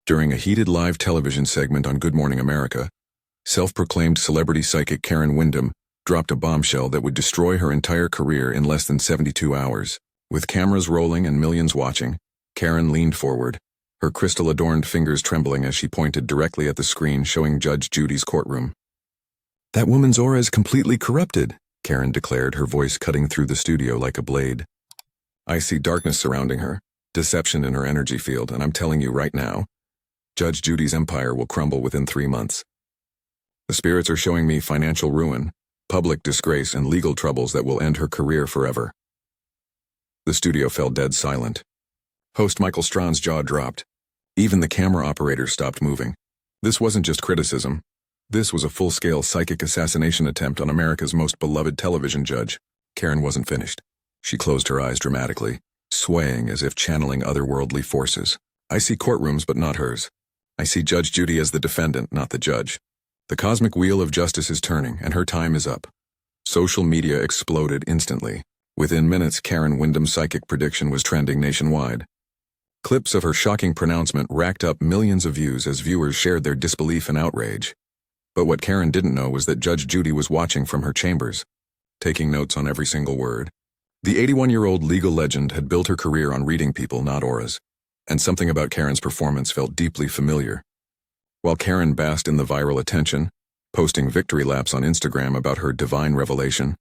During a heated live television segment on Good Morning America, self-proclaimed celebrity psychic Karen Windham dropped a bombshell that would destroy her entire career in less than 72 hours. With cameras rolling and millions watching, Karen leaned forward, her crystal-adorned fingers trembling as she pointed directly at the screen showing Judge Judy's courtroom. "That woman's aura is completely corrupted," Karen declared, her voice cutting through the studio like a blade. "I see darkness surrounding her, deception in her energy field, and I'm telling you right now, Judge Judy's empire will crumble within 3 months. The spirits are showing me financial ruin, public disgrace, and legal troubles that will end her career forever." The studio fell dead silent. Host Michael Strawn's jaw dropped. Even the camera operators stopped moving. This wasn't just criticism. This was a full-scale psychic assassination attempt on America's most beloved television judge. Karen wasn't finished. She closed her eyes dramatically, swaying as if channeling otherworldly forces. "I see courtrooms, but not hers. I see Judge Judy as the defendant, not the judge. The cosmic wheel of justice is turning, and her time is up." Social media exploded instantly. Within minutes, Karen Windham's psychic prediction was trending nationwide. Clips of her shocking pronouncement racked up millions of views as viewers shared their disbelief and outrage. But what Karen didn't know was that Judge Judy was watching from her chambers, taking notes on every single word. The 81-year-old legal legend had built her career on reading people, not auras, and something about Karen's performance felt deeply familiar. While Karen basked in the viral attention, posting victory laps on Instagram about her divine revelation,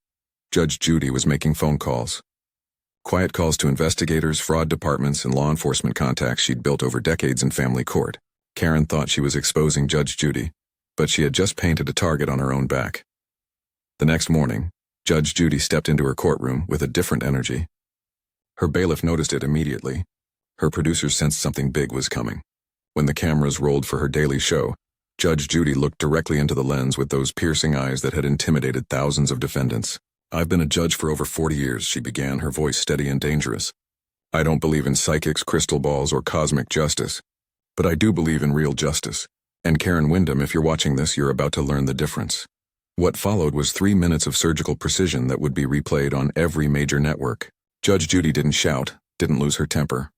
Judge Judy was making phone calls. Quiet calls to investigators, fraud departments, and law enforcement contacts she'd built over decades in family court. Karen thought she was exposing Judge Judy, but she had just painted a target on her own back. The next morning, Judge Judy stepped into her courtroom with a different energy. Her bailiff noticed it immediately. Her producers sensed something big was coming. When the cameras rolled for her daily show, Judge Judy looked directly into the lens with those piercing eyes that had intimidated thousands of defendants. "I've been a judge for over 40 years, she began, her voice steady and dangerous. "I don't believe in psychics, crystal balls, or cosmic justice. But I do believe in real justice. And Karen Windham, if you're watching this, you're about to learn the difference." What followed was 3 minutes of surgical precision that would be replayed on every major network. Judge Judy didn't shout, didn't lose her temper.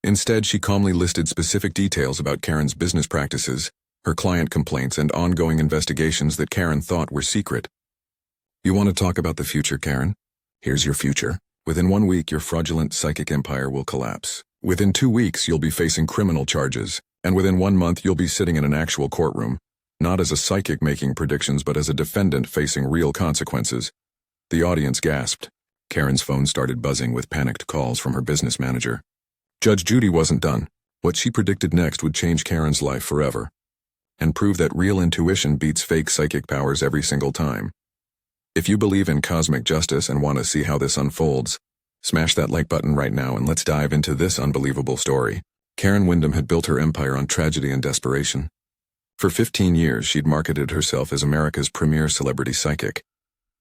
Instead, she calmly listed specific details about Karen's business practices, her client complaints, and ongoing investigations that Karen thought were secret. "You want to talk about the future, Karen? Here's your future. Within 1 week, your fraudulent psychic empire will collapse. Within 2 weeks, you'll be facing criminal charges. And within 1 month, you'll be sitting in an actual courtroom, not as a psychic making predictions, but as a defendant facing real consequences." The audience gasped. Karen's phone started buzzing with panicked calls from her business manager. Judge Judy wasn't done. What she predicted next would change Karen's life forever, and prove that real intuition beats fake psychic powers every single time. If you believe in cosmic justice and want to see how this unfolds, smash that like button right now and let's dive into this unbelievable story. Karen Windham had built her empire on tragedy and desperation. For 15 years, she'd marketed herself as America's premier celebrity psychic,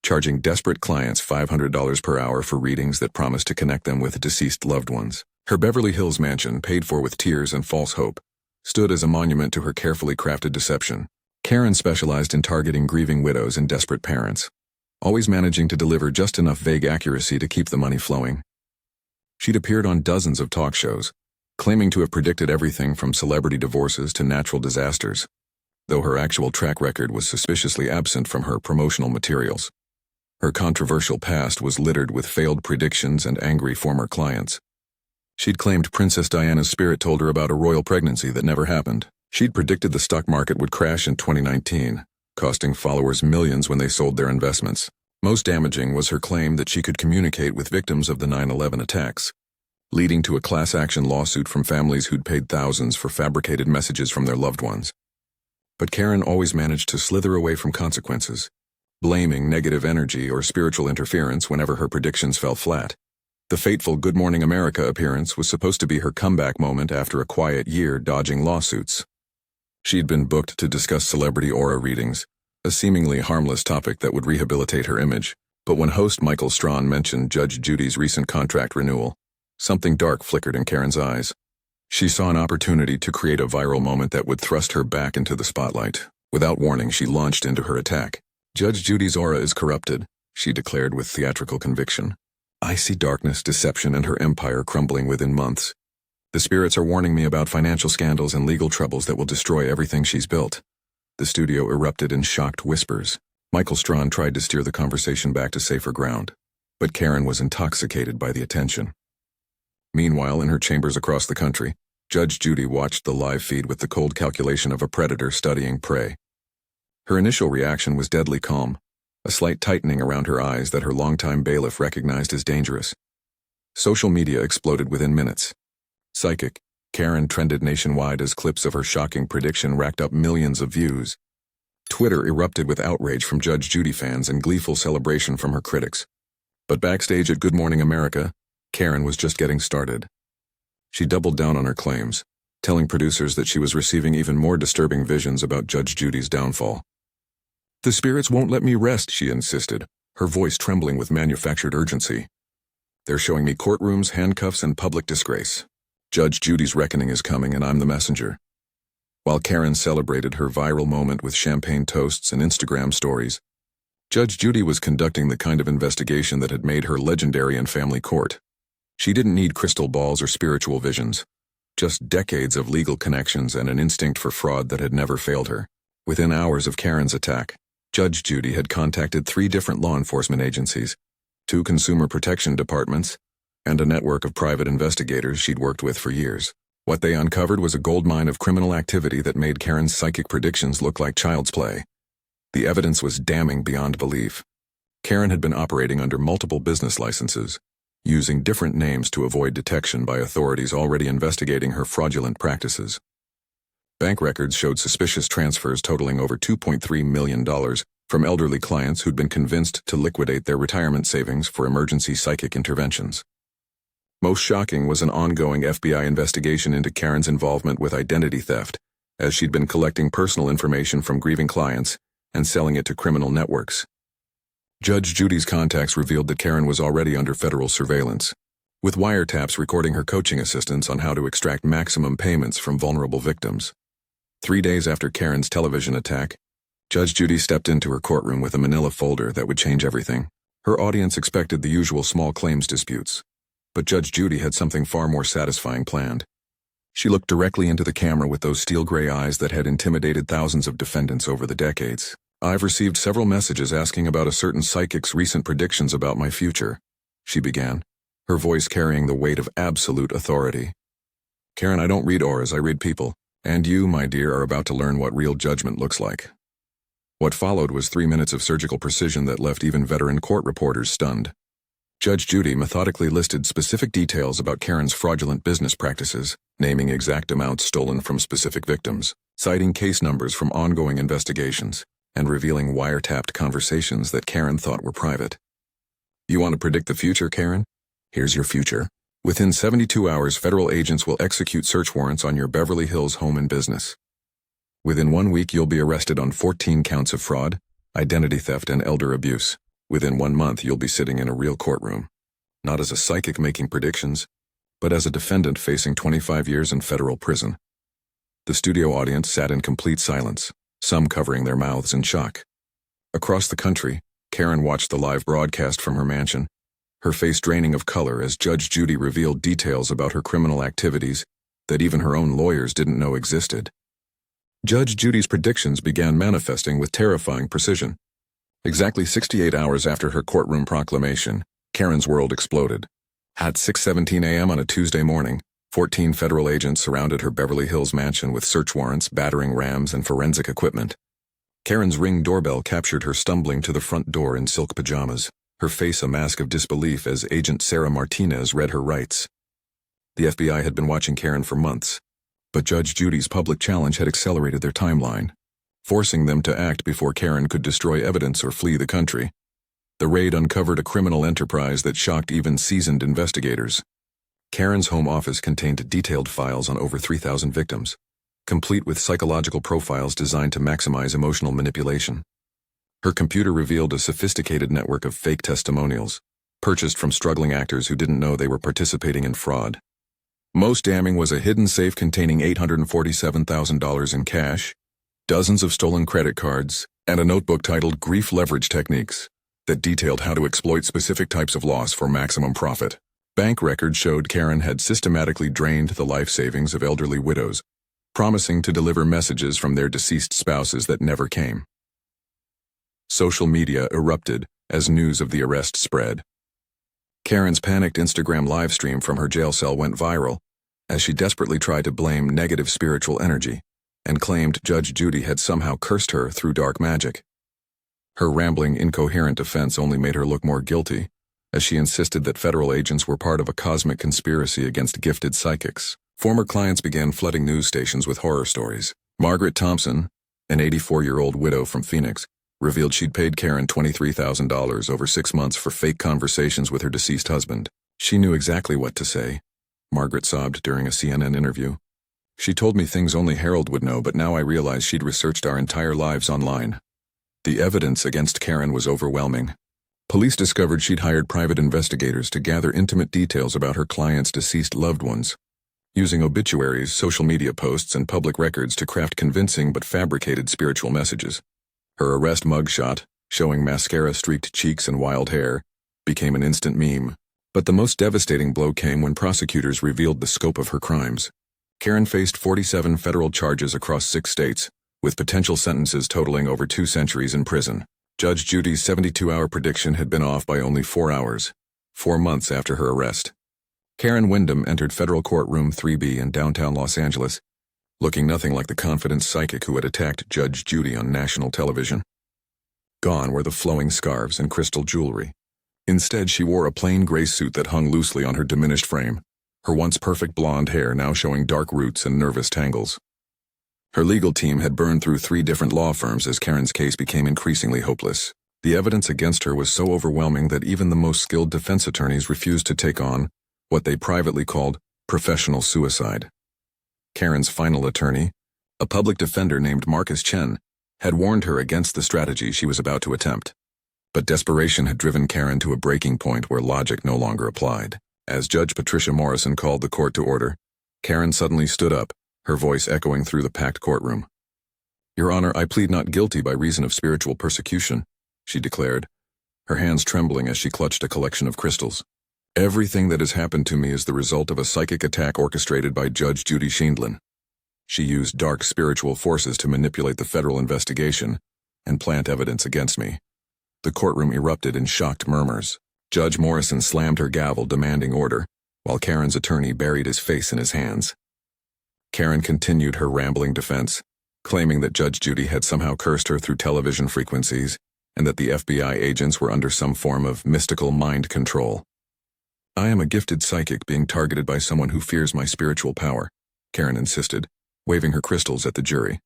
charging desperate clients $500 per hour for readings that promised to connect them with deceased loved ones. Her Beverly Hills mansion, paid for with tears and false hope, stood as a monument to her carefully crafted deception. Karen specialized in targeting grieving widows and desperate parents, always managing to deliver just enough vague accuracy to keep the money flowing. She'd appeared on dozens of talk shows, claiming to have predicted everything from celebrity divorces to natural disasters, though her actual track record was suspiciously absent from her promotional materials. Her controversial past was littered with failed predictions and angry former clients. She'd claimed Princess Diana's spirit told her about a royal pregnancy that never happened. She'd predicted the stock market would crash in 2019, costing followers millions when they sold their investments. Most damaging was her claim that she could communicate with victims of the 9/11 attacks, leading to a class-action lawsuit from families who'd paid thousands for fabricated messages from their loved ones. But Karen always managed to slither away from consequences, blaming negative energy or spiritual interference whenever her predictions fell flat. The fateful Good Morning America appearance was supposed to be her comeback moment after a quiet year dodging lawsuits. She'd been booked to discuss celebrity aura readings, a seemingly harmless topic that would rehabilitate her image. But when host Michael Strawn mentioned Judge Judy's recent contract renewal, something dark flickered in Karen's eyes. She saw an opportunity to create a viral moment that would thrust her back into the spotlight. Without warning, she launched into her attack. "Judge Judy's aura is corrupted," she declared with theatrical conviction. "I see darkness, deception, and her empire crumbling within months. The spirits are warning me about financial scandals and legal troubles that will destroy everything she's built. The studio erupted in shocked whispers. Michael Strawn tried to steer the conversation back to safer ground, but Karen was intoxicated by the attention. Meanwhile, in her chambers across the country, Judge Judy watched the live feed with the cold calculation of a predator studying prey. Her initial reaction was deadly calm, a slight tightening around her eyes that her longtime bailiff recognized as dangerous. Social media exploded within minutes. Psychic Karen trended nationwide as clips of her shocking prediction racked up millions of views. Twitter erupted with outrage from Judge Judy fans and gleeful celebration from her critics. But backstage at Good Morning America, Karen was just getting started. She doubled down on her claims, telling producers that she was receiving even more disturbing visions about Judge Judy's downfall. "The spirits won't let me rest," she insisted, her voice trembling with manufactured urgency. "They're showing me courtrooms, handcuffs, and public disgrace. Judge Judy's reckoning is coming, and I'm the messenger." While Karen celebrated her viral moment with champagne toasts and Instagram stories, Judge Judy was conducting the kind of investigation that had made her legendary in family court. She didn't need crystal balls or spiritual visions, just decades of legal connections and an instinct for fraud that had never failed her. Within hours of Karen's attack, Judge Judy had contacted 3 different law enforcement agencies, 2 consumer protection departments, and a network of private investigators she'd worked with for years. What they uncovered was a goldmine of criminal activity that made Karen's psychic predictions look like child's play. The evidence was damning beyond belief. Karen had been operating under multiple business licenses, using different names to avoid detection by authorities already investigating her fraudulent practices. Bank records showed suspicious transfers totaling over $2.3 million from elderly clients who'd been convinced to liquidate their retirement savings for emergency psychic interventions. Most shocking was an ongoing FBI investigation into Karen's involvement with identity theft, as she'd been collecting personal information from grieving clients and selling it to criminal networks. Judge Judy's contacts revealed that Karen was already under federal surveillance, with wiretaps recording her coaching assistants on how to extract maximum payments from vulnerable victims. 3 days after Karen's television attack, Judge Judy stepped into her courtroom with a manila folder that would change everything. Her audience expected the usual small claims disputes, but Judge Judy had something far more satisfying planned. She looked directly into the camera with those steel gray eyes that had intimidated thousands of defendants over the decades. "I've received several messages asking about a certain psychic's recent predictions about my future," she began, her voice carrying the weight of absolute authority. "Karen, I don't read auras, I read people, and you, my dear, are about to learn what real judgment looks like." What followed was 3 minutes of surgical precision that left even veteran court reporters stunned. Judge Judy methodically listed specific details about Karen's fraudulent business practices, naming exact amounts stolen from specific victims, citing case numbers from ongoing investigations, and revealing wiretapped conversations that Karen thought were private. "You want to predict the future, Karen? Here's your future. Within 72 hours, federal agents will execute search warrants on your Beverly Hills home and business. Within 1 week, you'll be arrested on 14 counts of fraud, identity theft, and elder abuse. Within 1 month, you'll be sitting in a real courtroom, not as a psychic making predictions, but as a defendant facing 25 years in federal prison." The studio audience sat in complete silence, some covering their mouths in shock. Across the country, Karen watched the live broadcast from her mansion, her face draining of color as Judge Judy revealed details about her criminal activities that even her own lawyers didn't know existed. Judge Judy's predictions began manifesting with terrifying precision. Exactly 68 hours after her courtroom proclamation, Karen's world exploded. At 6:17 a.m. on a Tuesday morning, 14 federal agents surrounded her Beverly Hills mansion with search warrants, battering rams, and forensic equipment. Karen's Ring doorbell captured her stumbling to the front door in silk pajamas, her face a mask of disbelief as Agent Sarah Martinez read her rights. The FBI had been watching Karen for months, but Judge Judy's public challenge had accelerated their timeline, forcing them to act before Karen could destroy evidence or flee the country. The raid uncovered a criminal enterprise that shocked even seasoned investigators. Karen's home office contained detailed files on over 3,000 victims, complete with psychological profiles designed to maximize emotional manipulation. Her computer revealed a sophisticated network of fake testimonials, purchased from struggling actors who didn't know they were participating in fraud. Most damning was a hidden safe containing $847,000 in cash, dozens of stolen credit cards, and a notebook titled Grief Leverage Techniques that detailed how to exploit specific types of loss for maximum profit. Bank records showed Karen had systematically drained the life savings of elderly widows, promising to deliver messages from their deceased spouses that never came. Social media erupted as news of the arrest spread. Karen's panicked Instagram livestream from her jail cell went viral as she desperately tried to blame negative spiritual energy and claimed Judge Judy had somehow cursed her through dark magic. Her rambling, incoherent defense only made her look more guilty, as she insisted that federal agents were part of a cosmic conspiracy against gifted psychics. Former clients began flooding news stations with horror stories. Margaret Thompson, an 84-year-old widow from Phoenix, revealed she'd paid Karen $23,000 over 6 months for fake conversations with her deceased husband. She knew exactly what to say, Margaret sobbed during a CNN interview. She told me things only Harold would know, but now I realize she'd researched our entire lives online. The evidence against Karen was overwhelming. Police discovered she'd hired private investigators to gather intimate details about her clients' deceased loved ones, using obituaries, social media posts, and public records to craft convincing but fabricated spiritual messages. Her arrest mugshot, showing mascara-streaked cheeks and wild hair, became an instant meme. But the most devastating blow came when prosecutors revealed the scope of her crimes. Karen faced 47 federal charges across 6 states, with potential sentences totaling over 2 centuries in prison. Judge Judy's 72-hour prediction had been off by only 4 hours, 4 months after her arrest. Karen Windham entered federal courtroom 3B in downtown Los Angeles, looking nothing like the confident psychic who had attacked Judge Judy on national television. Gone were the flowing scarves and crystal jewelry. Instead, she wore a plain gray suit that hung loosely on her diminished frame, her once perfect blonde hair now showing dark roots and nervous tangles. Her legal team had burned through 3 different law firms as Karen's case became increasingly hopeless. The evidence against her was so overwhelming that even the most skilled defense attorneys refused to take on what they privately called professional suicide. Karen's final attorney, a public defender named Marcus Chen, had warned her against the strategy she was about to attempt. But desperation had driven Karen to a breaking point where logic no longer applied. As Judge Patricia Morrison called the court to order, Karen suddenly stood up, her voice echoing through the packed courtroom. "Your Honor, I plead not guilty by reason of spiritual persecution," she declared, her hands trembling as she clutched a collection of crystals. "Everything that has happened to me is the result of a psychic attack orchestrated by Judge Judy Sheindlin. She used dark spiritual forces to manipulate the federal investigation and plant evidence against me." The courtroom erupted in shocked murmurs. Judge Morrison slammed her gavel demanding order, while Karen's attorney buried his face in his hands. Karen continued her rambling defense, claiming that Judge Judy had somehow cursed her through television frequencies and that the FBI agents were under some form of mystical mind control. "I am a gifted psychic being targeted by someone who fears my spiritual power," Karen insisted, waving her crystals at the jury.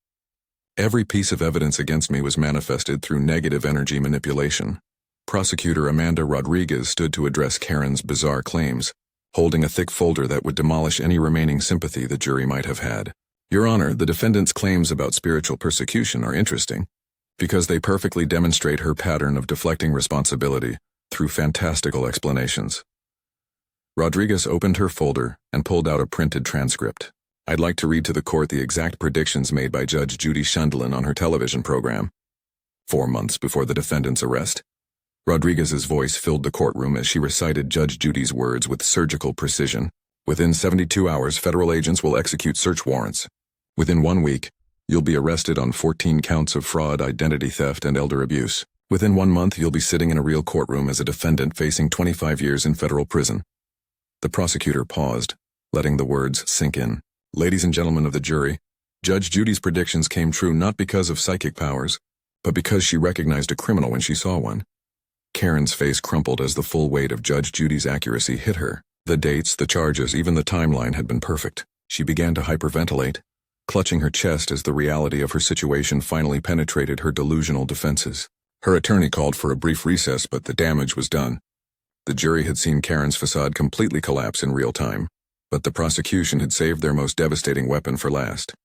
"Every piece of evidence against me was manifested through negative energy manipulation." Prosecutor Amanda Rodriguez stood to address Karen's bizarre claims, holding a thick folder that would demolish any remaining sympathy the jury might have had. "Your Honor, the defendant's claims about spiritual persecution are interesting because they perfectly demonstrate her pattern of deflecting responsibility through fantastical explanations." Rodriguez opened her folder and pulled out a printed transcript. "I'd like to read to the court the exact predictions made by Judge Judy Sheindlin on her television program, 4 months before the defendant's arrest." Rodriguez's voice filled the courtroom as she recited Judge Judy's words with surgical precision. "Within 72 hours, federal agents will execute search warrants. Within 1 week, you'll be arrested on 14 counts of fraud, identity theft, and elder abuse. Within 1 month, you'll be sitting in a real courtroom as a defendant facing 25 years in federal prison." The prosecutor paused, letting the words sink in. "Ladies and gentlemen of the jury, Judge Judy's predictions came true not because of psychic powers, but because she recognized a criminal when she saw one." Karen's face crumpled as the full weight of Judge Judy's accuracy hit her. The dates, the charges, even the timeline had been perfect. She began to hyperventilate, clutching her chest as the reality of her situation finally penetrated her delusional defenses. Her attorney called for a brief recess, but the damage was done. The jury had seen Karen's facade completely collapse in real time, but the prosecution had saved their most devastating weapon for last.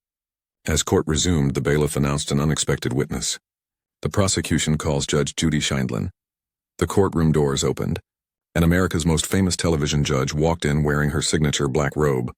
As court resumed, the bailiff announced an unexpected witness. The prosecution calls Judge Judy Sheindlin. The courtroom doors opened, and America's most famous television judge walked in wearing her signature black robe,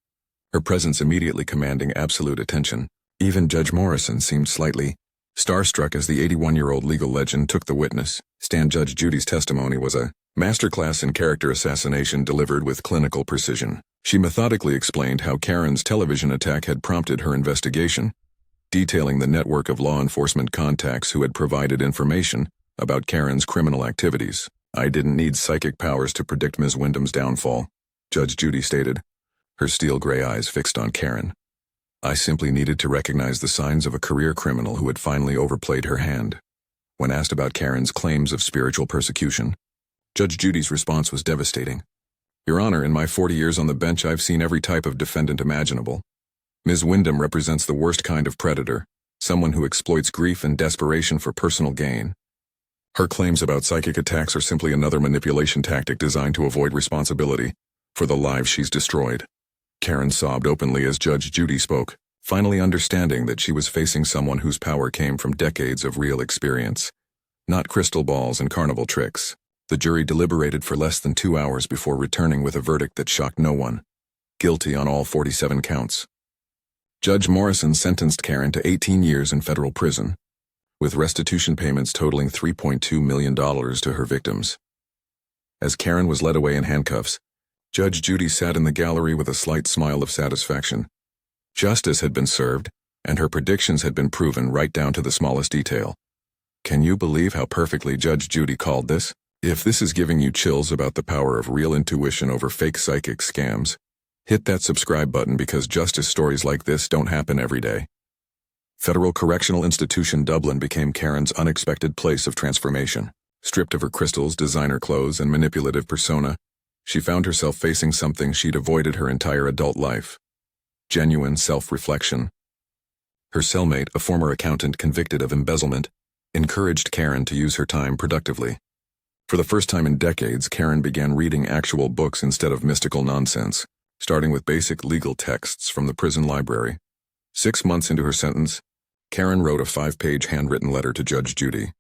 her presence immediately commanding absolute attention. Even Judge Morrison seemed slightly starstruck as the 81-year-old legal legend took the witness stand. Judge Judy's testimony was a Masterclass in character assassination delivered with clinical precision. She methodically explained how Karen's television attack had prompted her investigation, detailing the network of law enforcement contacts who had provided information about Karen's criminal activities. "I didn't need psychic powers to predict Ms. Wyndham's downfall," Judge Judy stated, her steel gray eyes fixed on Karen. "I simply needed to recognize the signs of a career criminal who had finally overplayed her hand." When asked about Karen's claims of spiritual persecution, Judge Judy's response was devastating. "Your Honor, in my 40 years on the bench, I've seen every type of defendant imaginable. Ms. Wyndham represents the worst kind of predator, someone who exploits grief and desperation for personal gain. Her claims about psychic attacks are simply another manipulation tactic designed to avoid responsibility for the lives she's destroyed." Karen sobbed openly as Judge Judy spoke, finally understanding that she was facing someone whose power came from decades of real experience, not crystal balls and carnival tricks. The jury deliberated for less than 2 hours before returning with a verdict that shocked no one: guilty on all 47 counts. Judge Morrison sentenced Karen to 18 years in federal prison, with restitution payments totaling $3.2 million to her victims. As Karen was led away in handcuffs, Judge Judy sat in the gallery with a slight smile of satisfaction. Justice had been served, and her predictions had been proven right down to the smallest detail. Can you believe how perfectly Judge Judy called this? If this is giving you chills about the power of real intuition over fake psychic scams, hit that subscribe button because justice stories like this don't happen every day. Federal Correctional Institution Dublin became Karen's unexpected place of transformation. Stripped of her crystals, designer clothes, and manipulative persona, she found herself facing something she'd avoided her entire adult life: genuine self-reflection. Her cellmate, a former accountant convicted of embezzlement, encouraged Karen to use her time productively. For the first time in decades, Karen began reading actual books instead of mystical nonsense, starting with basic legal texts from the prison library. 6 months into her sentence, Karen wrote a 5-page handwritten letter to Judge Judy.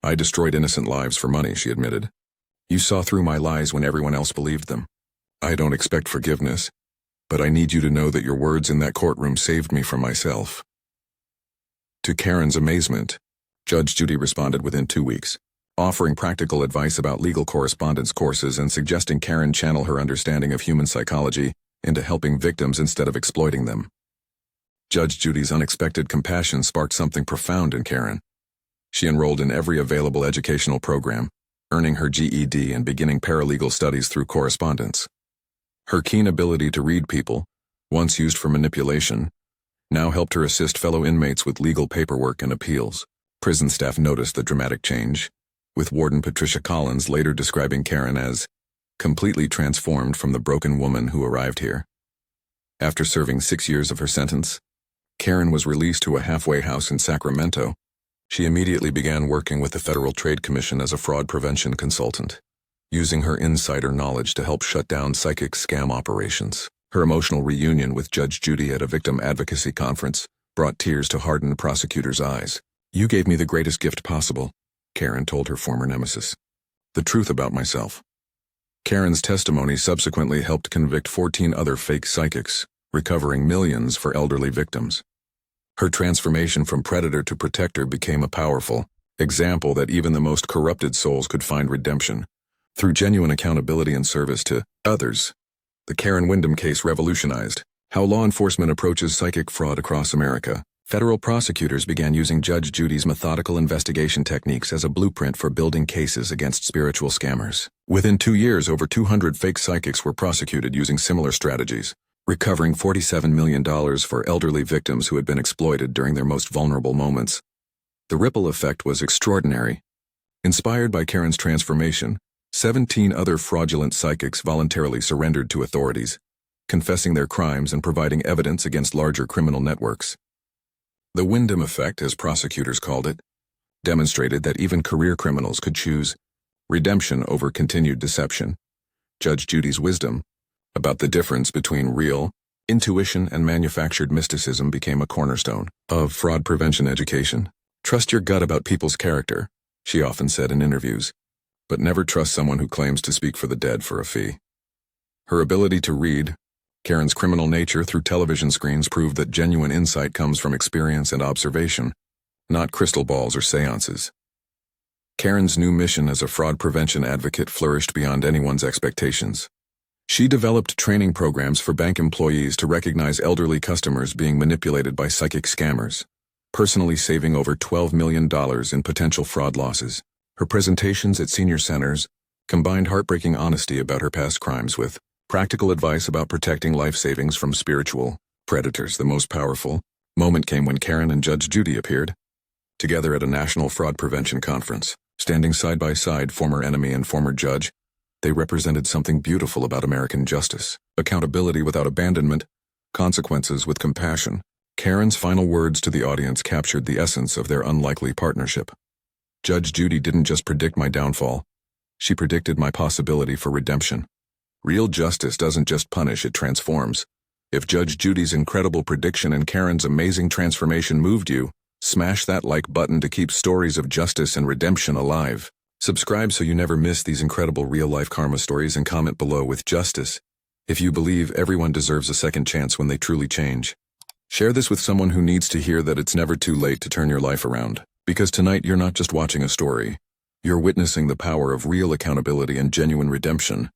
"I destroyed innocent lives for money," she admitted. "You saw through my lies when everyone else believed them. I don't expect forgiveness, but I need you to know that your words in that courtroom saved me from myself." To Karen's amazement, Judge Judy responded within 2 weeks, offering practical advice about legal correspondence courses and suggesting Karen channel her understanding of human psychology into helping victims instead of exploiting them. Judge Judy's unexpected compassion sparked something profound in Karen. She enrolled in every available educational program, earning her GED and beginning paralegal studies through correspondence. Her keen ability to read people, once used for manipulation, now helped her assist fellow inmates with legal paperwork and appeals. Prison staff noticed the dramatic change, with Warden Patricia Collins later describing Karen as completely transformed from the broken woman who arrived here. After serving 6 years of her sentence, Karen was released to a halfway house in Sacramento. She immediately began working with the Federal Trade Commission as a fraud prevention consultant, using her insider knowledge to help shut down psychic scam operations. Her emotional reunion with Judge Judy at a victim advocacy conference brought tears to hardened prosecutors' eyes. "You gave me the greatest gift possible," Karen told her former nemesis. "The truth about myself." Karen's testimony subsequently helped convict 14 other fake psychics, recovering millions for elderly victims. Her transformation from predator to protector became a powerful example that even the most corrupted souls could find redemption through genuine accountability and service to others. The Karen Wyndham case revolutionized how law enforcement approaches psychic fraud across America. Federal prosecutors began using Judge Judy's methodical investigation techniques as a blueprint for building cases against spiritual scammers. Within 2 years, over 200 fake psychics were prosecuted using similar strategies, recovering $47 million for elderly victims who had been exploited during their most vulnerable moments. The ripple effect was extraordinary. Inspired by Karen's transformation, 17 other fraudulent psychics voluntarily surrendered to authorities, confessing their crimes and providing evidence against larger criminal networks. The Wyndham effect, as prosecutors called it, demonstrated that even career criminals could choose redemption over continued deception. Judge Judy's wisdom about the difference between real intuition and manufactured mysticism became a cornerstone of fraud prevention education. "Trust your gut about people's character," she often said in interviews, "but never trust someone who claims to speak for the dead for a fee." Her ability to read Karen's criminal nature through television screens proved that genuine insight comes from experience and observation, not crystal balls or seances. Karen's new mission as a fraud prevention advocate flourished beyond anyone's expectations. She developed training programs for bank employees to recognize elderly customers being manipulated by psychic scammers, personally saving over $12 million in potential fraud losses. Her presentations at senior centers combined heartbreaking honesty about her past crimes with practical advice about protecting life savings from spiritual predators. The most powerful moment came when Karen and Judge Judy appeared together at a national fraud prevention conference. Standing side by side, former enemy and former judge, they represented something beautiful about American justice: accountability without abandonment, consequences with compassion. Karen's final words to the audience captured the essence of their unlikely partnership. Judge Judy didn't just predict my downfall, she predicted my possibility for redemption. Real justice doesn't just punish, it transforms. If Judge Judy's incredible prediction and Karen's amazing transformation moved you, smash that like button to keep stories of justice and redemption alive. Subscribe so you never miss these incredible real-life karma stories, and comment below with justice if you believe everyone deserves a second chance when they truly change. Share this with someone who needs to hear that it's never too late to turn your life around. Because tonight you're not just watching a story, you're witnessing the power of real accountability and genuine redemption.